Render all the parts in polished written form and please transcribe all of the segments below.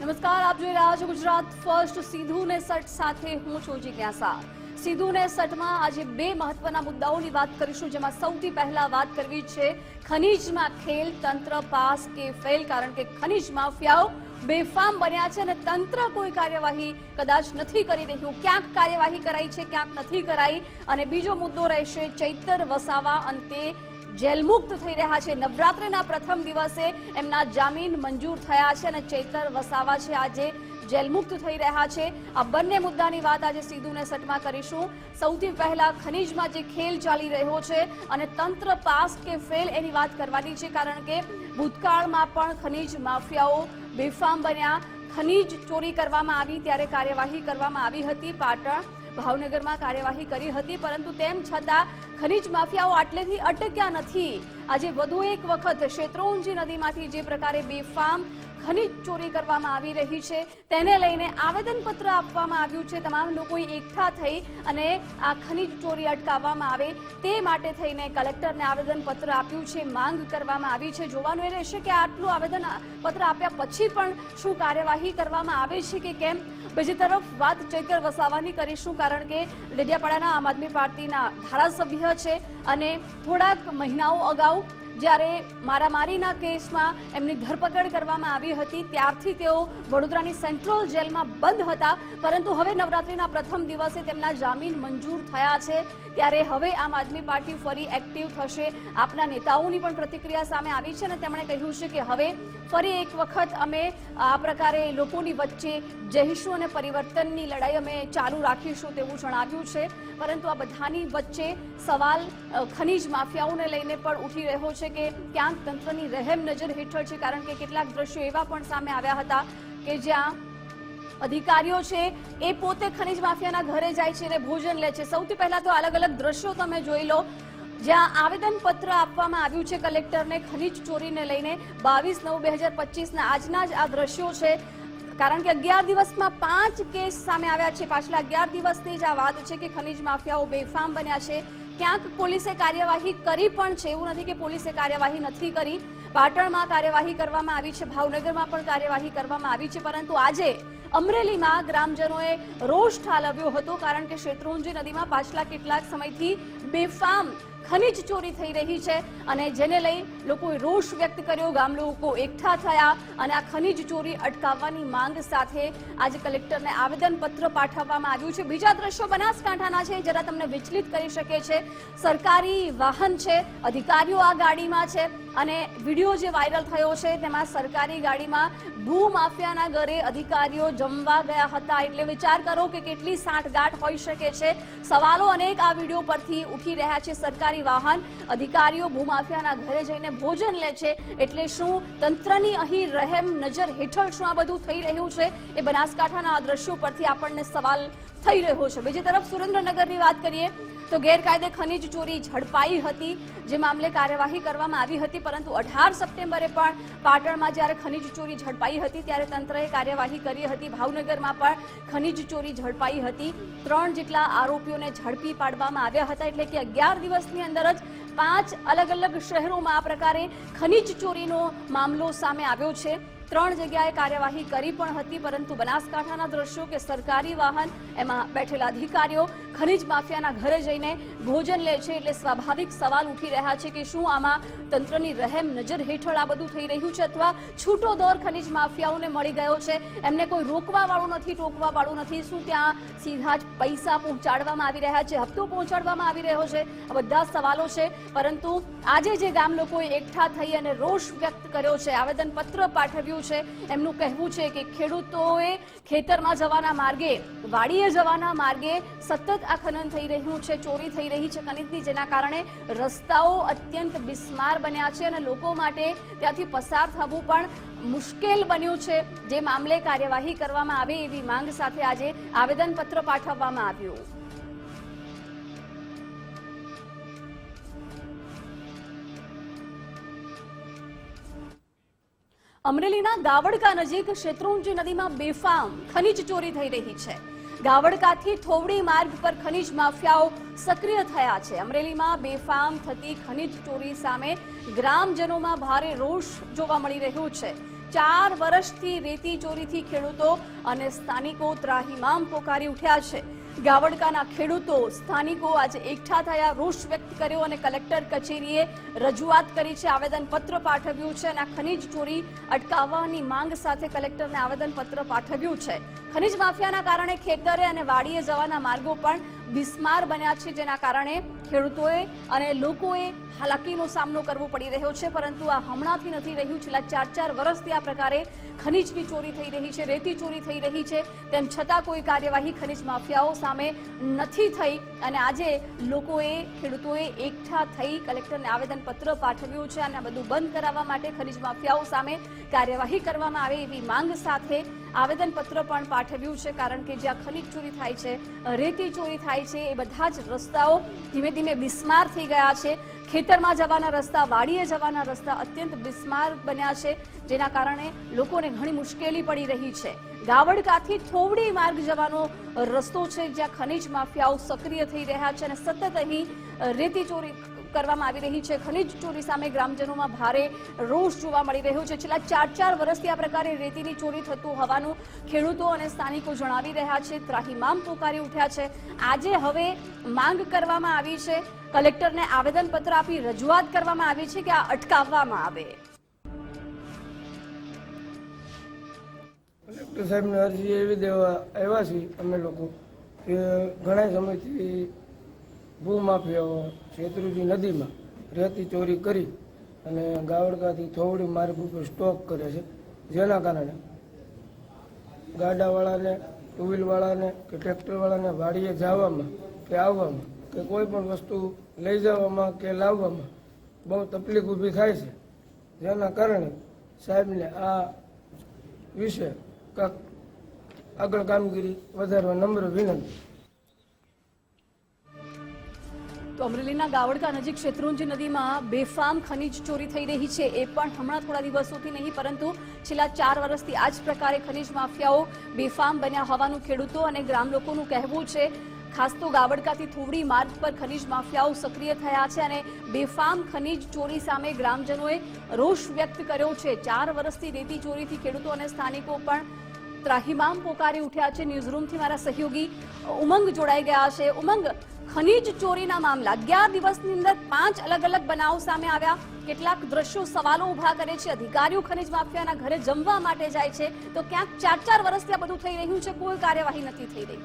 નમસ્કાર, આપ જોઈ રહ્યા છો ગુજરાત ફર્સ્ટ. સિંધુ ને સટ સાથે હું છું જિજ્ઞાસા. સિંધુ ને સટમાં આજે બે મહત્વના મુદ્દાઓની વાત કરીશું, જેમાં સૌથી પહેલા વાત કરવી છે ખનીજમાં ખેલ, તંત્ર પાસ કે ફેલ. કારણ કે ખનીજ માફિયાઓ બેફામ બન્યા છે અને તંત્ર કોઈ કાર્યવાહી કદાચ નથી કરી રહ્યું. ક્યાંક કાર્યવાહી કરાઈ છે, ક્યાંક નથી કરાઈ. અને બીજો મુદ્દો રહેશે ચૈતર વસાવા અંતે જેલમુક્ત થઈ રહ્યા છે. નવરાત્રિના પ્રથમ દિવસે એમના જામીન મંજૂર થયા છે અને ચૈતર વસાવા છે આજે જેલમુક્ત થઈ રહ્યા છે. આ બંને મુદ્દાની વાત આજે સિંધુ ને સટમાં કરીશું. સૌથી પહેલા ખનીજમાં જે ખેલ ચાલી રહ્યો છે અને તંત્ર પાસ કે ફેલ એની વાત કરવાની છે. કારણ કે ભૂતકાળમાં પણ ખનીજ માફિયાઓ બેફામ બન્યા. ખનીજ ચોરી કરવામાં આવી ત્યારે કાર્યવાહી કરવામાં આવી હતી. પાટણ, ભાવનગરમાં કાર્યવાહી કરી હતી, પરંતુ તેમ છતાં ખનીજ માફિયાઓ આટલેથી અટક્યા નથી. આજે વધુ એક વખત શેત્રુંજી નદીમાંથી જે પ્રકારે બેફામ ખનીજ ચોરી કરવામાં આવી રહી છે તેને લઈને આવેદનપત્ર આપવામાં આવ્યું છે. તમામ લોકો એકઠા થઈ અને આ ખનીજ ચોરી અટકાવવામાં આવે તે માટે થઈને કલેક્ટરને આવેદનપત્ર આપ્યું છે, માંગ કરવામાં આવી છે. જોવાનું એ રહેશે કે આટલું આવેદનપત્ર આપ્યા પછી પણ શું કાર્યવાહી કરવામાં આવે છે કે કેમ. બીજી તરફ વાત ચૈતર વસાવાની કરીશું, કારણ કે ડેડિયાપાડાના આમ આદમી પાર્ટીના ધારાસભ્ય છે અને થોડાક મહિનાઓ અગાઉ જ્યારે મારામારીના કેસમાં એમની ધરપકડ કરવામાં આવી હતી ત્યારથી તેઓ વડોદરાની સેન્ટ્રલ જેલમાં બંધ હતા. પરંતુ હવે નવરાત્રિના પ્રથમ દિવસે તેમના જામીન મંજૂર થયા છે ત્યારે હવે આમ આદમી પાર્ટી ફરી એક્ટિવ થશે. આપના નેતાઓની પણ પ્રતિક્રિયા સામે આવી છે અને તેમણે કહ્યું છે કે હવે ફરી એક વખત અમે આ પ્રકારે લોકોની વચ્ચે જઈશું અને પરિવર્તનની લડાઈ અમે ચાલુ રાખીશું તેવું જણાવ્યું છે. પરંતુ આ બધાની વચ્ચે સવાલ ખનીજ માફિયાઓને લઈને પણ ઉઠી રહ્યો છે કે ક્યાંક તંત્રની રહેમ નજર હેઠળ છે. કારણ કે કેટલાક દ્રશ્યો એવા પણ સામે આવ્યા હતા કે જ્યાં અધિકારીઓ છે એ પોતે ખનીજ માફિયાના ઘરે જાય છે અને ભોજન લે છે. સૌથી પહેલા તો અલગ અલગ દ્રશ્યો તમે જોઈ લો, જ્યાં આવેદનપત્ર આપવામાં આવ્યું છે કલેક્ટરને ખનીજ ચોરીને લઈને. 22/9/2025 આજના જ આ દ્રશ્યો છે. કારણ કે 11 દિવસમાં 5 કેસ સામે આવ્યા છે. પાછલા 11 દિવસની જ આ વાત છે કે ખનીજ માફિયાઓ બેફામ બન્યા છે. ક્યાંક પોલીસે કાર્યવાહી કરી પણ છે, એવું નથી કે પોલીસે કાર્યવાહી નથી કરી. પાટણમાં કાર્યવાહી કરવામાં આવી છે, ભાવનગરમાં પણ કાર્યવાહી કરવામાં આવી છે. પરંતુ આજે અમરેલીમાં ગ્રામજનોએ રોષ ઠાલવ્યો હતો, કારણ કે શેત્રુંજી નદીમાં પાછલા કેટલાક સમયથી બેફામ ખનીજ ચોરી થઈ રહી છે અને જેને લઈ લોકોએ રોષ વ્યક્ત કર્યો. ગામ લોકો એકઠા થયા અને આ ખનીજ ચોરી અટકાવવાની માંગ સાથે આજે કલેક્ટરને આવેદનપત્ર પાઠવવામાં આવ્યું છે. બીજા દ્રશ્યો બનાસકાંઠાના છે, જરા તમને વિચલિત કરી શકે છે. સરકારી વાહન છે, અધિકારીઓ આ ગાડીમાં છે અને વિડીયો જે વાયરલ થયો છે તેમાં સરકારી ગાડીમાં ભૂમાફિયાના ઘરે અધિકારીઓ જમવા ગયા હતા. એટલે વિચાર કરો કે કેટલી સાંઠગાંઠ હોઈ શકે છે. સવાલો અનેક આ વિડીયો પરથી ઉઠી રહ્યા છે. સરકારી વાહન, અધિકારીઓ ભૂમાફિયાના ઘરે જઈને ભોજન લે છે, એટલે શું તંત્રની અહીં રહેમ નજર હેઠળ શું આ બધું થઈ રહ્યું છે? એ બનાસકાંઠાના આ દ્રશ્યો પરથી આપણને સવાલ થઈ રહ્યો છે. બીજી તરફ સુરેન્દ્રનગરની વાત કરીએ તો ગેરકાયદે ખનીજ ચોરી ઝડપાઈ હતી, જે મામલે કાર્યવાહી કરવામાં આવી હતી. પરંતુ 18 સપ્ટેમ્બરે પણ પાટણમાં જ્યારે ખનીજ ચોરી ઝડપાઈ હતી ત્યારે તંત્રએ કાર્યવાહી કરી હતી. ભાવનગરમાં પણ ખનીજ ચોરી ઝડપાઈ હતી. 3 જેટલા આરોપીઓને ઝડપી પાડવામાં આવ્યા હતા. એટલે કે 11 દિવસની અંદર જ 5 અલગ અલગ શહેરોમાં આ પ્રકારે ખનીજ ચોરીનો મામલો સામે આવ્યો છે. 3 જગ્યાએ કાર્યવાહી કરી પણ હતી. પરંતુ બનાસકાંઠાના દ્રશ્યો કે સરકારી વાહન, એમાં બેઠેલા અધિકારીઓ ખનીજ માફિયાના ઘરે જઈને ભોજન લે છે, એટલે સ્વાભાવિક સવાલ ઉઠી રહ્યા છે કે શું આમાં તંત્રની રહેમ નજર હેઠળ આ બધું થઈ રહ્યું છે અથવા છૂટો દોર ખનીજ માફિયાઓને મળી ગયો છે? એમને કોઈ રોકવા વાળું નથી, ટોકવા વાળું નથી. શું ત્યાં સીધા જ પૈસા પહોંચાડવામાં આવી રહ્યા છે, હપ્તો પહોંચાડવામાં આવી રહ્યો છે? આ બધા સવાલો છે. પરંતુ આજે જે ગામ લોકોએ એકઠા થઈ અને રોષ વ્યક્ત કર્યો છે, આવેદનપત્ર પાઠવ્યું છે, એમનું કહેવું છે કે ખેડૂતોએ ખેતરમાં જવાના માર્ગે, વાડીએ જવાના માર્ગે સતત આ ખનન થઈ રહ્યું છે, ચોરી થઈ રહી છે ખનીજની, જેના કારણે રસ્તાઓ અત્યંત બિસ્માર બન્યા છે અને લોકો માટે ત્યાંથી પસાર થવું પણ મુશ્કેલ બન્યું છે. જે મામલે કાર્યવાહી કરવામાં આવે એવી માંગ સાથે આજે આવેદનપત્ર પાઠવવામાં આવ્યું. અમરેલીના ગાવડકા નજીક શેત્રુંજી નદીમાં બેફામ ખનીજ ચોરી થઈ રહી છે. ગાવડકાથી થોવડી માર્ગ પર ખનીજ માફિયાઓ સક્રિય થયા છે. અમરેલીમાં બેફામ થતી ખનીજ ચોરી સામે ગ્રામજનોમાં ભારે રોષ જોવા મળી રહ્યો છે. 4 વર્ષથી રેતી ચોરીથી ખેડૂતો અને સ્થાનિકો ત્રાહિમામ પોકારી ઉઠ્યા છે। ગાવડકાના ખેડૂતો સ્થાનિકો આજે એકઠા થયા, રોષ વ્યક્ત કર્યો અને કલેક્ટર કચેરીએ રજૂઆત કરી છે, આવેદનપત્ર પાઠવ્યું છે અને આ ખનીજ ચોરી અટકાવવાની માંગ સાથે કલેક્ટરને આવેદનપત્ર પાઠવ્યું છે। ખનીજ માફિયાના કારણે ખેતરે અને વાડીએ જવાના માર્ગો પણ બિસ્માર બન્યા છે, જેના કારણે ખેડૂતોએ અને લોકોએ હાલાકીનો સામનો કરવો પડી રહ્યો છે। પરંતુ આ હમણાંથી નથી રહ્યું, છેલ્લા 4 વર્ષથી આ પ્રકારે ખનીજની ચોરી થઈ રહી છે, રેતી ચોરી થઈ રહી છે, તેમ છતાં કોઈ કાર્યવાહી ખનીજ માફિયાઓ સામે નથી થઈ અને આજે લોકોએ ખેડૂતોએ એકઠા થઈ કલેક્ટરને આવેદનપત્ર પાઠવ્યું છે અને આ બધું બંધ કરાવવા માટે ખનીજ માફિયાઓ સામે કાર્યવાહી કરવામાં આવે એવી માંગ સાથે આવેદનપત્ર પણ પાઠવ્યું છે। કારણ કે જ્યાં ખનીજ ચોરી થાય છે, રેતી ચોરી થાય છે, એ બધા જ રસ્તાઓ ધીમે ધીમે બિસ્માર થઈ ગયા છે। ખેતરમાં જવાના રસ્તા, વાડીએ જવાના રસ્તા અત્યંત બિસ્માર બન્યા છે, જેના કારણે લોકોને ઘણી મુશ્કેલી પડી રહી છે। ગાવડકાથી થોવડી માર્ગ જવાનો રસ્તો છે, જ્યાં ખનીજ માફિયાઓ સક્રિય થઈ રહ્યા છે અને સતત અહીં રેતી ચોરી કરવામાં આવી રહી છે। ખનીજ ચોરી સામે ગ્રામજનોમાં ભારે રોષ જોવા મળી રહ્યો છે। છેલ્લા 4 વર્ષથી આ પ્રકારે રેતીની ચોરી થતું હોવાનું ખેડૂતો અને સ્થાનિકો જણાવી રહ્યા છે, ત્રાહિમામ પોકારી ઉઠ્યા છે। આજે હવે માંગ કરવામાં આવી છે, કલેક્ટરને આવેદનપત્ર આપી રજૂઆત કરવામાં આવી છે કે આ અટકાવવામાં આવે। કલેક્ટર સાહેબને અરજી એવી દેવા આવ્યા છીએ અમે લોકો કે ઘણા સમયથી ભૂમાફિયાઓ શેત્રુંજી નદીમાં રેતી ચોરી કરી અને ગાવડકાથી થોવડી માર્ગ ઉપર સ્ટોક કરે છે, જેના કારણે ગાડાવાળાને, ટુ વ્હીલવાળાને કે ટ્રેક્ટરવાળાને વાડીએ જવામાં કે આવવામાં કે કોઈ પણ વસ્તુ લઈ જવામાં કે લાવવામાં બહુ તકલીફ ઊભી થાય છે, જેના કારણે સાહેબને આ વિશે કાંક આગળ કામગીરી વધારવા નમ્ર વિનંતી। તો અમરેલીના ગાવડકા નજીક શેત્રુંજી નદીમાં બેફામ ખનીજ ચોરી થઈ રહી છે, એ પણ હમણાં થોડા દિવસોથી નહીં પરંતુ છેલ્લા 4 વર્ષથી આ જ પ્રકારે ખનીજ માફિયાઓ બેફામ બન્યા હોવાનું ખેડૂતો અને ગ્રામ લોકોનું કહેવું છે। ખાસ તો ગાવડકાથી થોવડી માર્ગ પર ખનીજ માફિયાઓ સક્રિય થયા છે અને બેફામ ખનીજ ચોરી સામે ગ્રામજનોએ રોષ વ્યક્ત કર્યો છે। 4 વર્ષથી રેતી ચોરીથી ખેડૂતો અને સ્થાનિકો પણ ત્રાહિમામ પોકારી ઉઠ્યા છે। ન્યૂઝરૂમથી મારા સહયોગી ઉમંગ જોડાઈ ગયા છે। ઉમંગ, ખનીજ ચોરીના મામલા 11 દિવસની અંદર 5 અલગ બનાવો સામે આવ્યા, કેટલાક દ્રશ્યો સવાલો ઉભા કરે છે। અધિકારીઓ ખનીજ માફિયાના ઘરે જમવા માટે જાય છે તો ક્યાંક 4 વર્ષથી આ બધું થઈ રહ્યું છે, કોઈ કાર્યવાહી નથી થઈ રહી।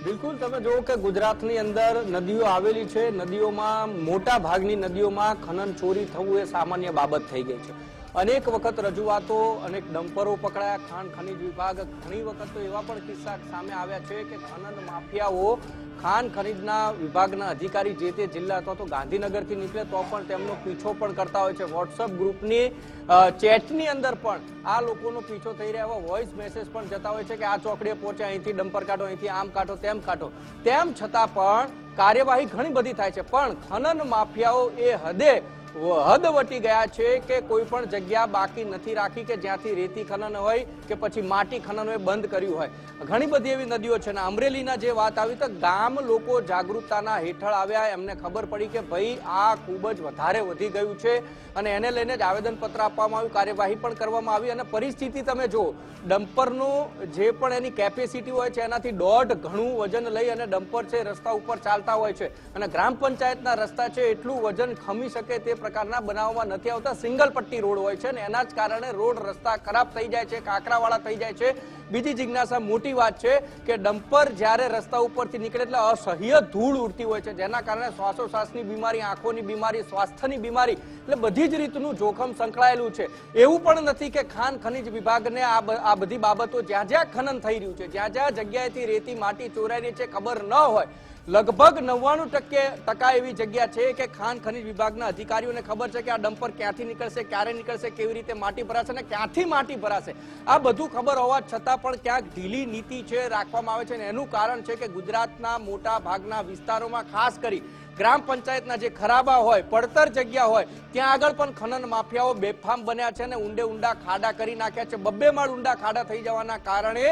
બિલકુલ, તમે જુઓ કે ગુજરાતની અંદર નદીઓ આવેલી છે, નદીઓમાં મોટા ભાગની નદીઓમાં ખનન ચોરી થવું એ સામાન્ય બાબત થઈ ગઈ છે। અનેક વખત રજૂઆતો, અનેક ડમ્પરો પકડાયા, ખાણ ખનીજ વિભાગ ઘણી વખત તો એવા પણ કિસ્સા સામે આવ્યા છે કે ખનન માફિયાઓ ખાણ ખનીજના વિભાગના અધિકારી જે તે જિલ્લા અથવા તો ગાંધીનગરથી નીકળે તો પણ તેમનો પીછો પણ કરતા હોય છે। વોટ્સઅપ ગ્રુપની ચેટની અંદર પણ આ લોકોનો પીછો થઈ રહ્યા હોય, વોઇસ મેસેજ પણ જતા હોય છે કે આ ચોકડીએ પહોંચે, અહીંથી ડમ્પર કાઢો, અહીંથી આમ કાઢો, તેમ કાઢો। તેમ છતાં પણ કાર્યવાહી ઘણી બધી થાય છે, પણ ખનન માફિયાઓ એ હદ વટી ગયા છે કે કોઈ પણ જગ્યા બાકી નથી રાખી કે જ્યાંથી રેતી ખનન હોય કે પછી માટી ખનન હોય બંધ કર્યું હોય। ઘણી બધી એવી નદીઓ છે ને અમરેલીના જે વાત આવી તો ગામ લોકો જાગૃતતાના હેઠળ આવ્યા, એમને ખબર પડી કે ભાઈ આ ખૂબ જ વધારે વધી ગયું છે અને એને લઈને જ આવેદનપત્ર આપવામાં આવ્યું, કાર્યવાહી પણ કરવામાં આવી અને પરિસ્થિતિ તમે જો ડમ્પરનું જે પણ એની કેપેસિટી હોય છે એનાથી 1.5 ગણું વજન લઈ અને ડમ્પર છે રસ્તા ઉપર ચાલતા હોય છે અને ગ્રામ પંચાયતના રસ્તા છે એટલું વજન ખમી શકે તે પ્રકારના બનાવવામાં નથી આવતા। સિંગલ પટ્ટી રોડ હોય છે ને એના જ કારણે રોડ રસ્તા ખરાબ થઈ જાય છે, કાંકરાવાળા થઈ જાય છે। બીજી જિજ્ઞાસા મોટી વાત છે કે ડમ્પર જ્યારે રસ્તા ઉપરથી નીકળે એટલે અસહ્ય ધૂળ ઉડતી હોય છે, જેના કારણે શ્વાસોશ્વાસની બીમારી, આંખોની બીમારી, સ્વાસ્થ્યની બીમારી એટલે બધી જ રીતનું જોખમ સંકળાયેલું છે। એવું પણ નથી કે ખાણ ખનીજ વિભાગને આ બધી બાબતો જ્યાં જ્યાં ખનન થઈ રહ્યું છે, જ્યાં જ્યાં જગ્યાએથી રેતી માટી ચોરાયેલી છે ખબર ન હોય, લગભગ 99% એવી જગ્યા છે કે ખાણ ખનીજ વિભાગના અધિકારીઓને ખબર છે કે આ ડમ્પર ક્યાંથી નીકળશે, ક્યારે નીકળશે, કેવી રીતે માટી ભરાશે અને ક્યાંથી માટી ભરાશે, આ બધું ખબર હોવા છતાં પણ ક્યાંક ઢીલી નીતિ છે રાખવામાં આવે છે અને એનું કારણ છે કે ગુજરાતના મોટા ભાગના વિસ્તારોમાં ખાસ કરી ગ્રામ પંચાયતના જે ખરાબા હોય, પડતર જગ્યા હોય, ત્યાં આગળ પણ ખનન માફિયાઓ બેફામ બન્યા છે અને ઊંડા ખાડા કરી નાખ્યા છે. 2 માળ ઊંડા ખાડા થઈ જવાના કારણે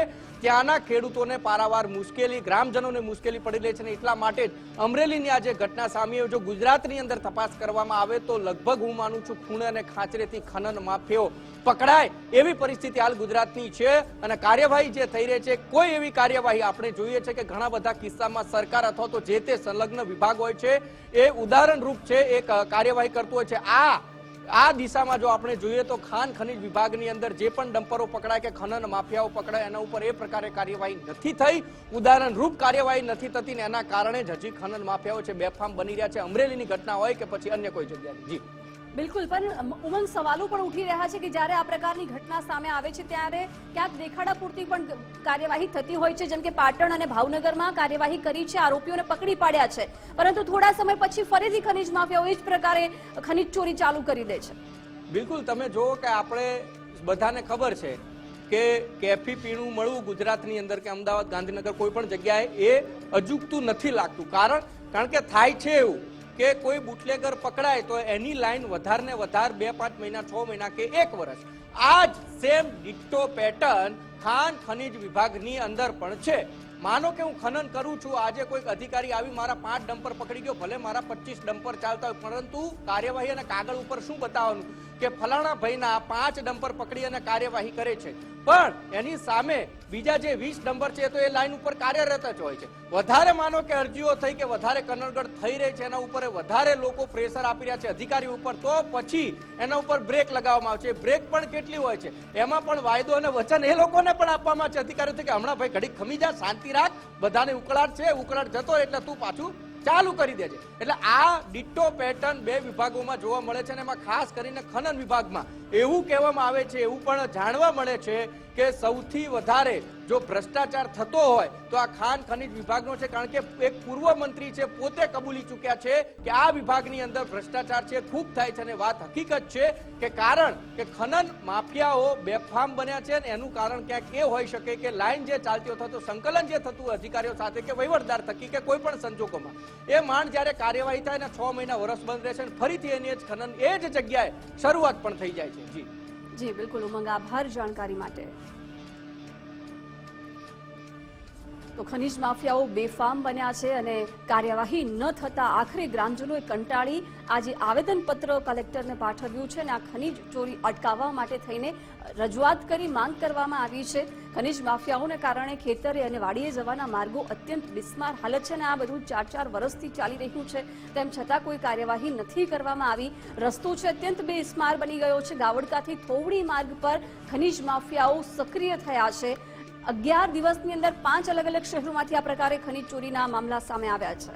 ત્યાંના ખેડૂતોને પારાવાર મુશ્કેલી, ગ્રામજનોને મુશ્કેલી પડી રહી છે અને એટલા માટે જ અમરેલીની આ જે ઘટના સામે આવી, જો ગુજરાતની અંદર તપાસ કરવામાં આવે તો લગભગ હું માનું છું ખૂણે અને ખાંચરેથી ખનન માફિયાઓ પકડાય એવી પરિસ્થિતિ હાલ ગુજરાતની છે. અને કાર્યવાહી જે થઈ રહી છે, કોઈ એવી કાર્યવાહી આપણે જોઈએ છે કે ઘણા બધા કિસ્સામાં સરકાર અથવા તો જે તે સંલગ્ન વિભાગ હોય છે એ ઉદાહરણ રૂપ છે એ કાર્યવાહી કરતું હોય છે. આ દિશામાં જો આપણે જોઈએ તો ખાણ ખનીજ વિભાગની અંદર જે પણ ડમ્પરો પકડાય કે ખનન માફિયાઓ પકડાય એના ઉપર એ પ્રકારે કાર્યવાહી નથી થઈ, ઉદાહરણ રૂપ કાર્યવાહી નથી થતી ને એના કારણે જ હજી ખનન માફિયાઓ છે બેફામ બની રહ્યા છે, અમરેલીની ઘટના હોય કે પછી અન્ય કોઈ જગ્યાની. જી બિલકુલ, પણ ઉમંગ સવાલો પણ ઉઠી રહ્યા છે કે જ્યારે આ પ્રકારની ઘટના સામે આવે છે ત્યારે ક્યાંક દેખાડા પૂરતી પણ કાર્યવાહી થતી હોય છે. જેમ કે પાટણ અને ભાવનગરમાં કાર્યવાહી કરી છે, આરોપીઓને પકડી પાડ્યા છે, પરંતુ થોડા સમય પછી ફરીથી ખનીજ માફિયાઓ એ જ પ્રકારે ખનીજ ચોરી ચાલુ કરી દે છે. બિલકુલ, તમે જુઓ કે આપણે બધાને ખબર છે કે કેફી પીણું મળવું ગુજરાતની અંદર કે અમદાવાદ, ગાંધીનગર કોઈ પણ જગ્યાએ એ અજુગતું નથી લાગતું. કારણ કે થાય છે એવું કે કોઈ બુટલેગર પકડાય તો એની લાઈન વધારે ને વધારે 2-5 મહિના, 6 મહિના કે 1 વર્ષ. આ જ સેમ ડિટ્ટો પેટર્ન ખાણ ખનીજ વિભાગની અંદર પણ છે. માનો કે હું ખનન કરું છું, આજે કોઈક અધિકારી આવી મારા 5 ડમ્પર પકડી ગયો, ભલે મારા 25 ડમ્પર ચાલતા હોય, પરંતુ કાર્યવાહી અને કાગળ ઉપર શું બતાવવાનું કે ફલાણા ભાઈના 5 ડમ્પર પકડી અને કાર્યવાહી કરે છે, પણ એની સામે બીજા જે 20 ડમ્પર છે તો એ લાઈન ઉપર કાર્યરત જ હોય છે. વધારે માનો કે અરજીઓ થઈ કે વધારે કનડગડ થઈ રહી છે, એના ઉપર વધારે લોકો પ્રેશર આપી રહ્યા છે અધિકારીઓ ઉપર, તો પછી એના ઉપર બ્રેક લગાવવામાં આવે છે. બ્રેક પણ કેટલી હોય છે, એમાં પણ વાયદો અને વચન એ લોકોને પણ આપવામાં છે અધિકારીઓ કે હમણાં ભાઈ ઘડીક ખમી જા, શાંતિ રાખ, બધાને ઉકળાટ છે, ઉકળાટ જતો એટલે તું પાછું ચાલુ કરી દેજે. એટલે આ ડિટ્ટો પેટર્ન 2 વિભાગોમાં જોવા મળે છે અને એમાં ખાસ કરીને ખનન વિભાગમાં એવું કહેવામાં આવે છે, એવું પણ જાણવા મળે છે કે સૌથી વધારે જો ભ્રષ્ટાચાર થતો હોય તો આ ખાણ ખનીજ વિભાગનો છે. કારણ કે એક પૂર્વ મંત્રી છે, પોતે કબૂલી ચૂક્યા છે કે આ વિભાગની અંદર ભ્રષ્ટાચાર છે ખૂબ થાય છે. અને વાત હકીકત છે કે કારણ કે ખનન માફિયાઓ બેફામ બન્યા છે અને એનું કારણ ક્યાંક એ હોઈ શકે કે લાઈન જે ચાલતી હોય તો સંકલન જે થતું અધિકારીઓ સાથે કે વહીવટદાર થકી કે કોઈ પણ સંજોગોમાં એ માંડ જ્યારે કાર્યવાહી થાય ને 6 મહિના વર્ષ બંધ રહેશે અને ફરીથી એની જ ખનન એ જ જગ્યાએ શરૂઆત પણ થઈ જાય છે. જી બિલકુલ ઉમંગ, આભાર જાણકારી માટે. તો ખનીજ માફિયાઓ બેફામ બન્યા છે અને કાર્યવાહી ન થતા આખરે ગ્રામજનોએ કંટાળી આજે આવેદનપત્ર કલેક્ટરને પાઠવ્યું છે અને આ ખનીજ ચોરી અટકાવવા માટે થઈને રજૂઆત કરી માંગ કરવામાં આવી છે. ખનીજ માફિયાઓને કારણે ખેતરે અને વાડીએ જવાના માર્ગો અત્યંત બિસ્માર હાલત છે અને આ બધું 4-4 વર્ષથી ચાલી રહ્યું છે, તેમ છતાં કોઈ કાર્યવાહી નથી કરવામાં આવી. રસ્તો છે અત્યંત બિસ્માર બની ગયો છે. ગાવડકાથી થોવડી માર્ગ પર ખનીજ માફિયાઓ સક્રિય થયા છે. 11 દિવસની અંદર 5 અલગ અલગ શહેરોમાંથી આ પ્રકારે ખનીજ ચોરીના મામલા સામે આવ્યા છે.